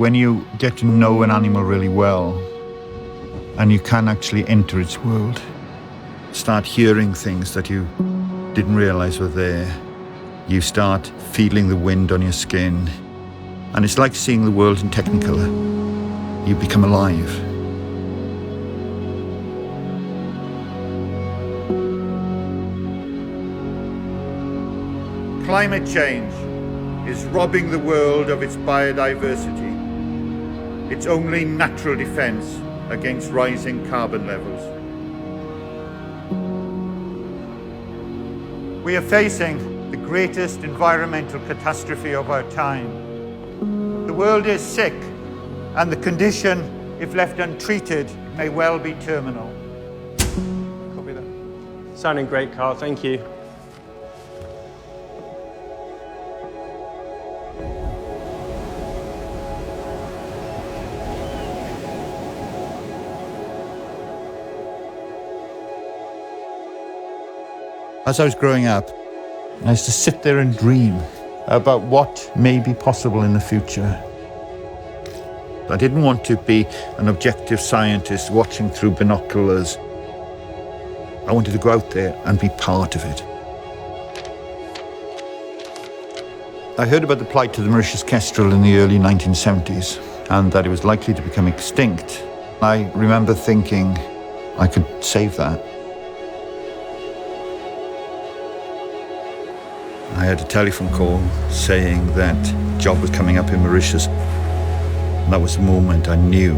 When you get to know an animal really well, and you can actually enter its world, start hearing things that you didn't realize were there. You start feeling the wind on your skin, and it's like seeing the world in Technicolor. You become alive. Climate change is robbing the world of its biodiversity, its only natural defense against rising carbon levels. We are facing the greatest environmental catastrophe of our time. The world is sick, and the condition, if left untreated, may well be terminal. Copy that. Sounding great, Carl. Thank you. As I was growing up, I used to sit there and dream about what may be possible in the future. I didn't want to be an objective scientist watching through binoculars. I wanted to go out there and be part of it. I heard about the plight of the Mauritius kestrel in the early 1970s and that it was likely to become extinct. I remember thinking I could save that. I had a telephone call saying that a job was coming up in Mauritius. And that was the moment I knew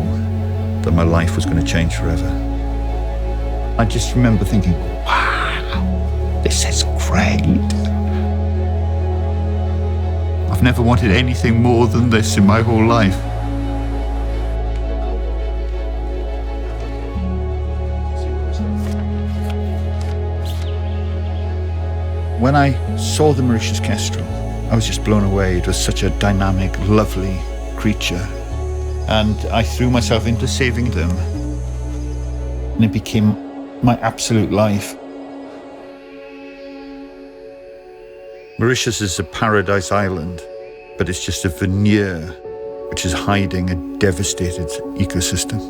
that my life was going to change forever. I just remember thinking, wow, this is great. I've never wanted anything more than this in my whole life. When I saw the Mauritius kestrel, I was just blown away. It was such a dynamic, lovely creature. And I threw myself into saving them. And it became my absolute life. Mauritius is a paradise island, but it's just a veneer which is hiding a devastated ecosystem.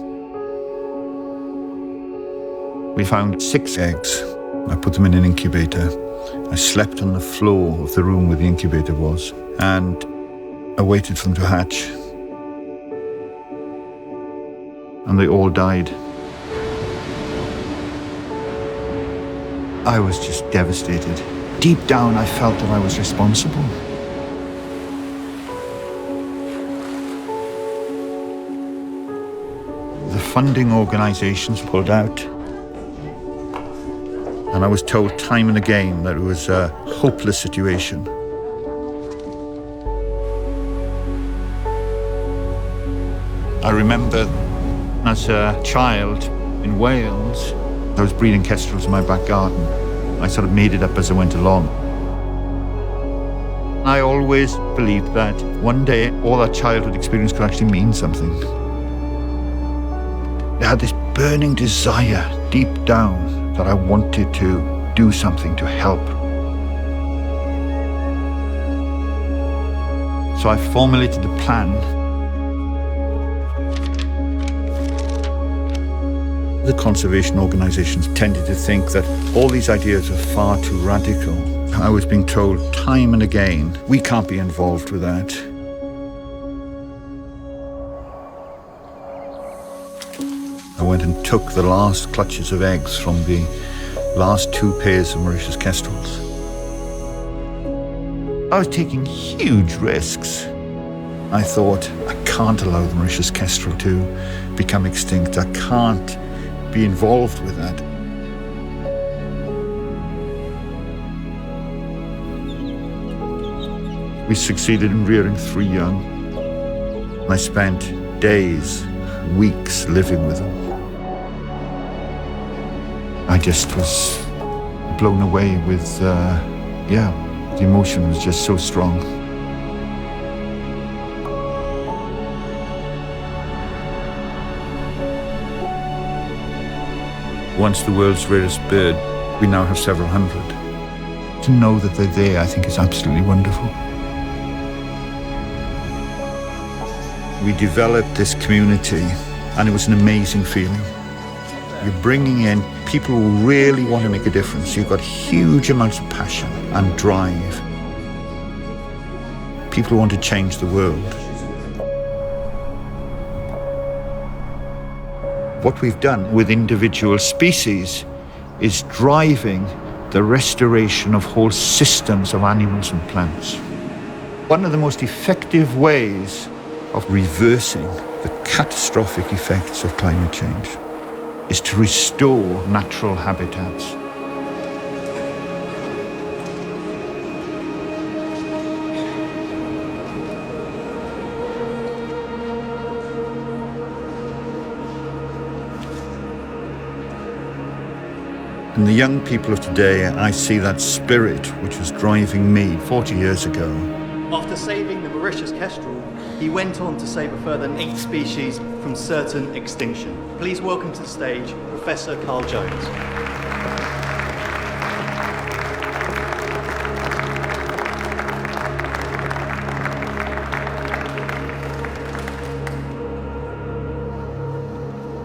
We found 6 eggs. I put them in an incubator. I slept on the floor of the room where the incubator was, and I waited for them to hatch. And they all died. I was just devastated. Deep down, I felt that I was responsible. The funding organizations pulled out. And I was told time and again that it was a hopeless situation. I remember as a child in Wales, I was breeding kestrels in my back garden. I sort of made it up as I went along. I always believed that one day all that childhood experience could actually mean something. I had this burning desire deep down that I wanted to do something to help. So I formulated a plan. The conservation organizations tended to think that all these ideas were far too radical. I was being told time and again, we can't be involved with that. I went and took the last clutches of eggs from the last 2 pairs of Mauritius kestrels. I was taking huge risks. I thought, I can't allow the Mauritius kestrel to become extinct. I can't be involved with that. We succeeded in rearing 3 young. I spent days, weeks living with them. I just was blown away with, the emotion was just so strong. Once the world's rarest bird, we now have several hundred. To know that they're there, I think, is absolutely wonderful. We developed this community, and it was an amazing feeling. You're bringing in people who really want to make a difference. You've got huge amounts of passion and drive. People who want to change the world. What we've done with individual species is driving the restoration of whole systems of animals and plants. One of the most effective ways of reversing the catastrophic effects of climate change is to restore natural habitats. In the young people of today, I see that spirit which was driving me 40 years ago. After saving the Mauritius kestrel, he went on to save a further 8 species from certain extinction. Please welcome to the stage Professor Carl Jones.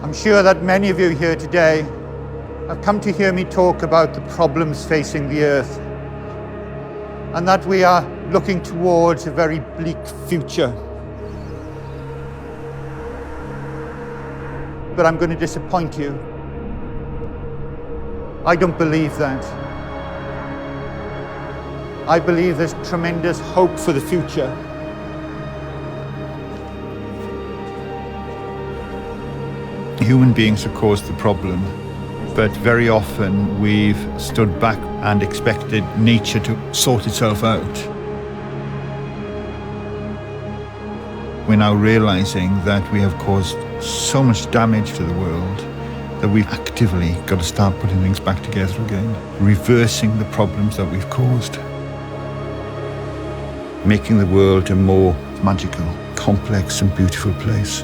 I'm sure that many of you here today have come to hear me talk about the problems facing the Earth, and that we are looking towards a very bleak future. But I'm going to disappoint you. I don't believe that. I believe there's tremendous hope for the future. Human beings have caused the problem, but very often we've stood back and expected nature to sort itself out. We're now realizing that we have caused so much damage to the world that we've actively got to start putting things back together again, reversing the problems that we've caused, making the world a more magical, complex and beautiful place.